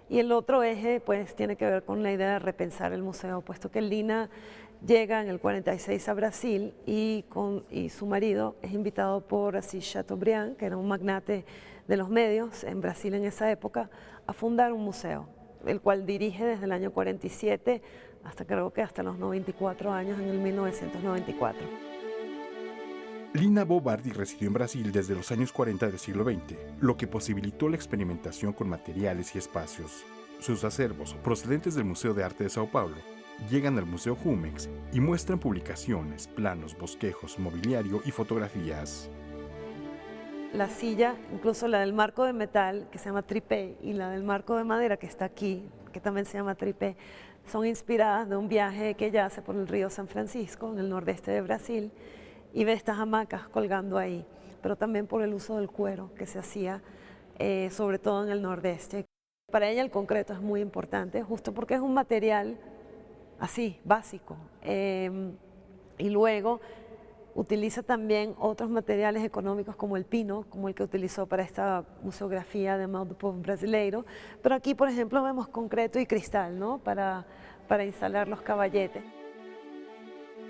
Y el otro eje pues tiene que ver con la idea de repensar el museo, puesto que Lina llega en el 46 a Brasil y su marido es invitado por Assis Chateaubriand, que era un magnate de los medios en Brasil en esa época, a fundar un museo, el cual dirige desde el año 47 hasta creo que hasta los 94 años, en el 1994. Lina Bobardi residió en Brasil desde los años 40 del siglo XX, lo que posibilitó la experimentación con materiales y espacios. Sus acervos, procedentes del Museo de Arte de Sao Paulo, llegan al Museo Jumex y muestran publicaciones, planos, bosquejos, mobiliario y fotografías. La silla, incluso la del marco de metal, que se llama tripé, y la del marco de madera, que está aquí, que también se llama tripé, son inspiradas de un viaje que ella hace por el río San Francisco, en el nordeste de Brasil, y ve estas hamacas colgando ahí, pero también por el uso del cuero que se hacía, sobre todo en el nordeste. Para ella el concreto es muy importante, justo porque es un material así, básico, y luego utiliza también otros materiales económicos como el pino, como el que utilizó para esta museografía de Mal do Povo Brasileiro, pero aquí por ejemplo vemos concreto y cristal, ¿no? para instalar los caballetes.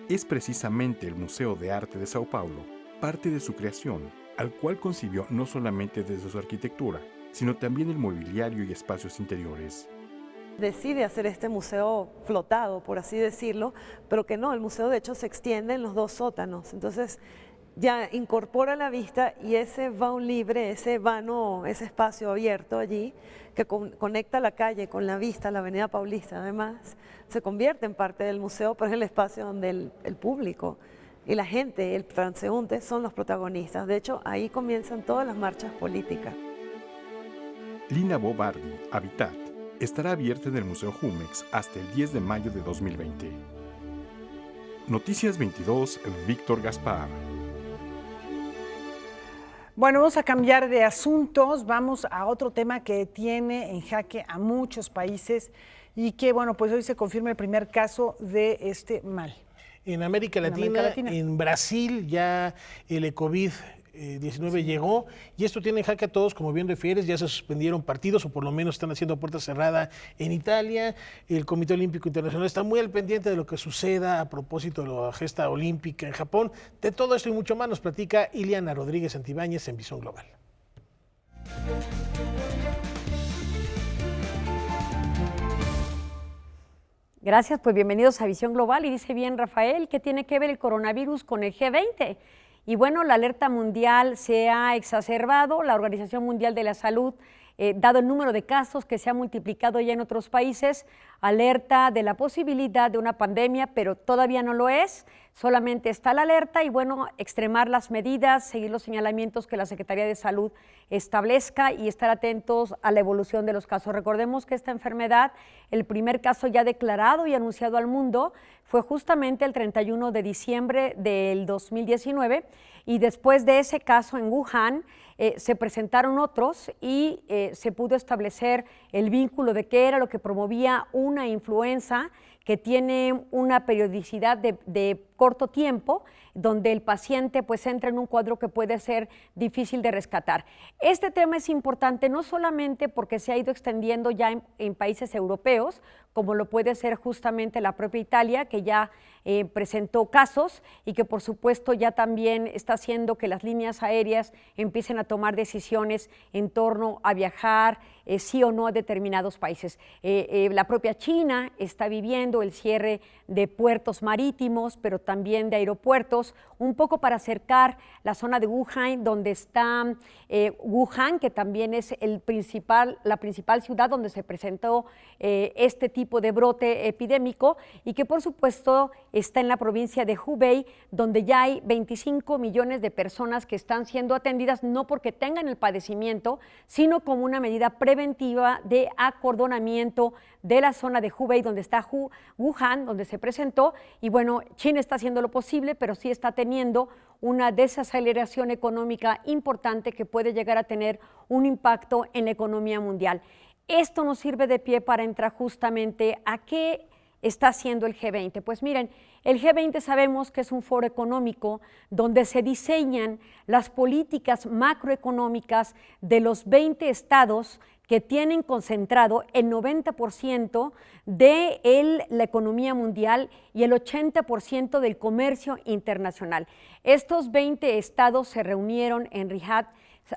Es precisamente el Museo de Arte de Sao Paulo parte de su creación, al cual concibió no solamente desde su arquitectura, sino también el mobiliario y espacios interiores. Decide hacer este museo flotado, por así decirlo, pero que no, el museo de hecho se extiende en los 2 sótanos, entonces ya incorpora la vista y ese vão libre, ese vano, ese espacio abierto allí, que conecta la calle con la vista, la avenida Paulista además, se convierte en parte del museo, pero es el espacio donde el público y la gente, el transeúnte, son los protagonistas. De hecho, ahí comienzan todas las marchas políticas. Lina Bo Bardi, Habitat, estará abierta en el Museo Jumex hasta el 10 de mayo de 2020. Noticias 22, Víctor Gaspar. Bueno, vamos a cambiar de asuntos, vamos a otro tema que tiene en jaque a muchos países y que, bueno, pues hoy se confirma el primer caso de este mal. En América Latina, en Brasil ya el COVID-19 llegó y esto tiene en jaque a todos, como bien refieres, ya se suspendieron partidos o por lo menos están haciendo puerta cerrada en Italia. El Comité Olímpico Internacional está muy al pendiente de lo que suceda a propósito de la gesta olímpica en Japón. De todo esto y mucho más nos platica Ileana Rodríguez Santibáñez en Visión Global. Gracias, pues bienvenidos a Visión Global. Y dice bien Rafael, ¿qué tiene que ver el coronavirus con el G20? Y bueno, la alerta mundial se ha exacerbado, la Organización Mundial de la Salud, dado el número de casos que se ha multiplicado ya en otros países, alerta de la posibilidad de una pandemia, pero todavía no lo es, solamente está la alerta y bueno, extremar las medidas, seguir los señalamientos que la Secretaría de Salud establezca y estar atentos a la evolución de los casos. Recordemos que esta enfermedad, el primer caso ya declarado y anunciado al mundo, fue justamente el 31 de diciembre del 2019 y después de ese caso en Wuhan se presentaron otros y se pudo establecer el vínculo de qué era lo que promovía una influenza que tiene una periodicidad de corto tiempo, donde el paciente pues entra en un cuadro que puede ser difícil de rescatar. Este tema es importante no solamente porque se ha ido extendiendo ya en países europeos, como lo puede ser justamente la propia Italia, que ya presentó casos y que por supuesto ya también está haciendo que las líneas aéreas empiecen a tomar decisiones en torno a viajar sí o no a determinados países. La propia China está viviendo el cierre de puertos marítimos, pero también de aeropuertos, un poco para acercar la zona de Wuhan, donde está Wuhan, que también es la principal ciudad donde se presentó este tipo de brote epidémico y que por supuesto está en la provincia de Hubei, donde ya hay 25 millones de personas que están siendo atendidas no porque tengan el padecimiento, sino como una medida preventiva de acordonamiento de la zona de Hubei, donde está Wuhan, donde se presentó, y bueno, China está haciendo lo posible, pero sí está teniendo una desaceleración económica importante que puede llegar a tener un impacto en la economía mundial. Esto nos sirve de pie para entrar justamente a qué está haciendo el G20. Pues miren, el G20 sabemos que es un foro económico donde se diseñan las políticas macroeconómicas de los 20 estados que tienen concentrado el 90% de la economía mundial y el 80% del comercio internacional. Estos 20 estados se reunieron en Riyadh,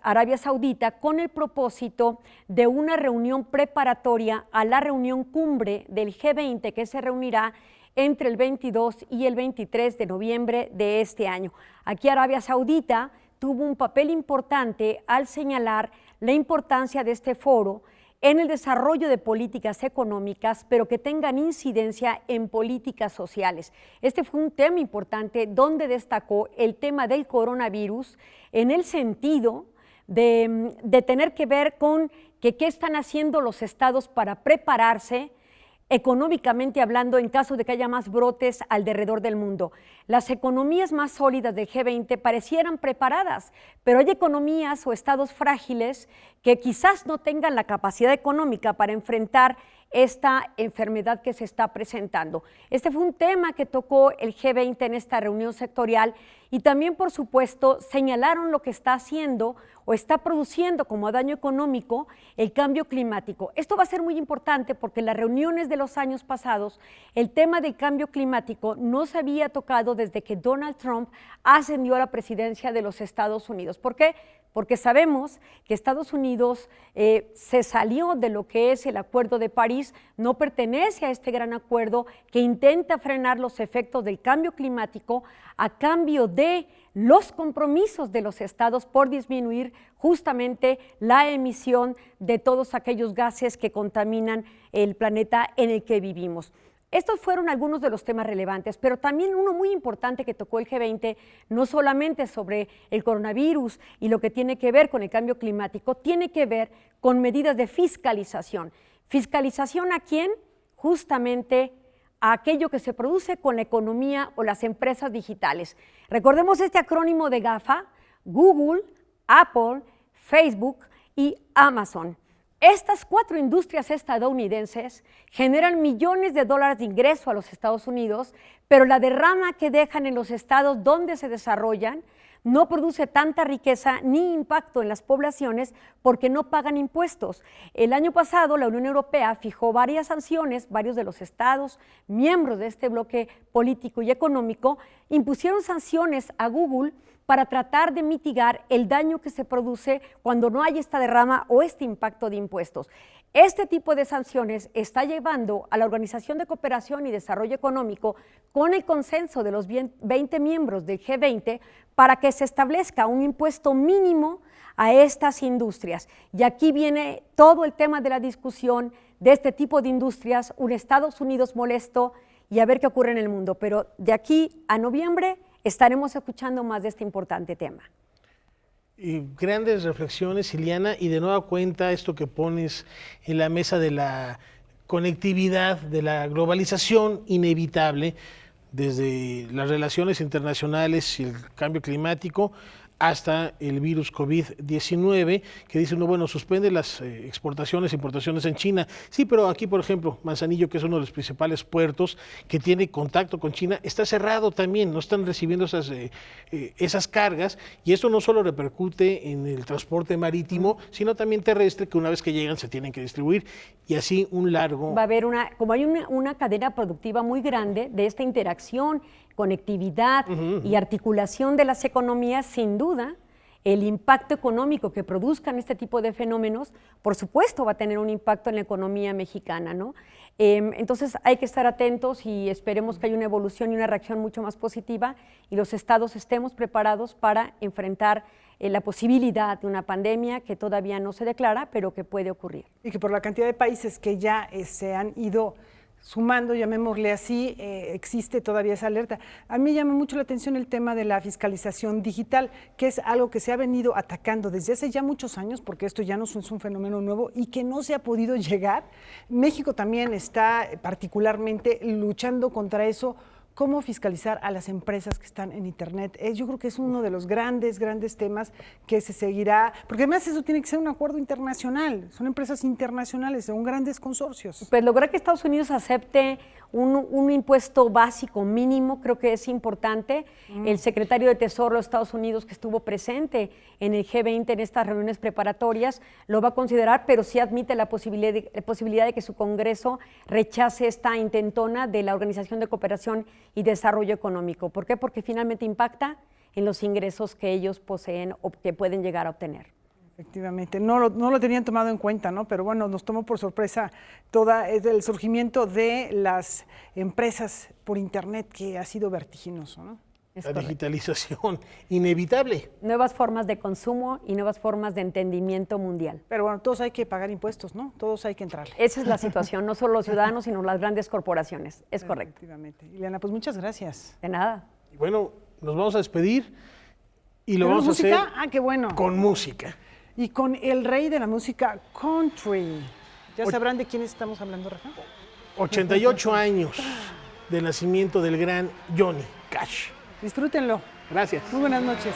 Arabia Saudita, con el propósito de una reunión preparatoria a la reunión cumbre del G20 que se reunirá entre el 22 y el 23 de noviembre de este año. Aquí Arabia Saudita tuvo un papel importante al señalar la importancia de este foro en el desarrollo de políticas económicas, pero que tengan incidencia en políticas sociales. Este fue un tema importante donde destacó el tema del coronavirus en el sentido de tener que ver con qué están haciendo los estados para prepararse económicamente hablando en caso de que haya más brotes alrededor del mundo. Las economías más sólidas del G20 parecieran preparadas, pero hay economías o estados frágiles que quizás no tengan la capacidad económica para enfrentar esta enfermedad que se está presentando. Este fue un tema que tocó el G20 en esta reunión sectorial y también, por supuesto, señalaron lo que está haciendo o está produciendo como daño económico el cambio climático. Esto va a ser muy importante porque en las reuniones de los años pasados el tema del cambio climático no se había tocado desde que Donald Trump ascendió a la presidencia de los Estados Unidos. ¿Por qué? Porque sabemos que Estados Unidos se salió de lo que es el Acuerdo de París, no pertenece a este gran acuerdo que intenta frenar los efectos del cambio climático a cambio de los compromisos de los estados por disminuir justamente la emisión de todos aquellos gases que contaminan el planeta en el que vivimos. Estos fueron algunos de los temas relevantes, pero también uno muy importante que tocó el G20, no solamente sobre el coronavirus y lo que tiene que ver con el cambio climático, tiene que ver con medidas de fiscalización. ¿Fiscalización a quién? Justamente a aquello que se produce con la economía o las empresas digitales. Recordemos este acrónimo de GAFA: Google, Apple, Facebook y Amazon. Estas 4 industrias estadounidenses generan millones de dólares de ingreso a los Estados Unidos, pero la derrama que dejan en los estados donde se desarrollan no produce tanta riqueza ni impacto en las poblaciones porque no pagan impuestos. El año pasado la Unión Europea fijó varias sanciones, varios de los estados miembros de este bloque político y económico impusieron sanciones a Google para tratar de mitigar el daño que se produce cuando no hay esta derrama o este impacto de impuestos. Este tipo de sanciones está llevando a la Organización de Cooperación y Desarrollo Económico, con el consenso de los 20 miembros del G20, para que se establezca un impuesto mínimo a estas industrias. Y aquí viene todo el tema de la discusión de este tipo de industrias, un Estados Unidos molesto y a ver qué ocurre en el mundo. Pero de aquí a noviembre estaremos escuchando más de este importante tema. Grandes reflexiones, Ileana, y de nueva cuenta esto que pones en la mesa de la conectividad, de la globalización inevitable, desde las relaciones internacionales y el cambio climático hasta el virus COVID-19, que dice uno, bueno, suspende las exportaciones e importaciones en China. Sí, pero aquí, por ejemplo, Manzanillo, que es uno de los principales puertos que tiene contacto con China, está cerrado también, no están recibiendo esas cargas, y esto no solo repercute en el transporte marítimo, sino también terrestre, que una vez que llegan se tienen que distribuir, y así un largo... Va a haber como hay una cadena productiva muy grande de esta interacción, conectividad y articulación de las economías, sin duda, el impacto económico que produzcan este tipo de fenómenos, por supuesto, va a tener un impacto en la economía mexicana, ¿no? Entonces hay que estar atentos y esperemos que haya una evolución y una reacción mucho más positiva y los estados estemos preparados para enfrentar la posibilidad de una pandemia que todavía no se declara, pero que puede ocurrir. Y que por la cantidad de países que ya se han ido sumando, llamémosle así, existe todavía esa alerta. A mí me llama mucho la atención el tema de la fiscalización digital, que es algo que se ha venido atacando desde hace ya muchos años, porque esto ya no es un fenómeno nuevo y que no se ha podido llegar. México también está particularmente luchando contra eso. ¿Cómo fiscalizar a las empresas que están en Internet? Yo creo que es uno de los grandes temas que se seguirá, porque además eso tiene que ser un acuerdo internacional, son empresas internacionales, son grandes consorcios. Pues lograr que Estados Unidos acepte un impuesto básico mínimo creo que es importante. El secretario de Tesoro de Estados Unidos, que estuvo presente en el G20 en estas reuniones preparatorias, lo va a considerar, pero sí admite la posibilidad de que su Congreso rechace esta intentona de la Organización de Cooperación y Desarrollo Económico. ¿Por qué? Porque finalmente impacta en los ingresos que ellos poseen o que pueden llegar a obtener. Efectivamente, no lo tenían tomado en cuenta, ¿no? Pero bueno, nos tomó por sorpresa todo el surgimiento de las empresas por Internet, que ha sido vertiginoso, ¿no? La digitalización inevitable. Nuevas formas de consumo y nuevas formas de entendimiento mundial. Pero bueno, todos hay que pagar impuestos, ¿no? Todos hay que entrar. Esa es la situación, no solo los ciudadanos, sino las grandes corporaciones. Es correcto. Efectivamente. Ileana, pues muchas gracias. De nada. Y bueno, nos vamos a despedir y lo vamos a hacer qué bueno. Con música. Y con el rey de la música country. ¿Ya sabrán de quién estamos hablando, Rafa? 88 años de nacimiento del gran Johnny Cash. Disfrútenlo. Gracias. Muy buenas noches.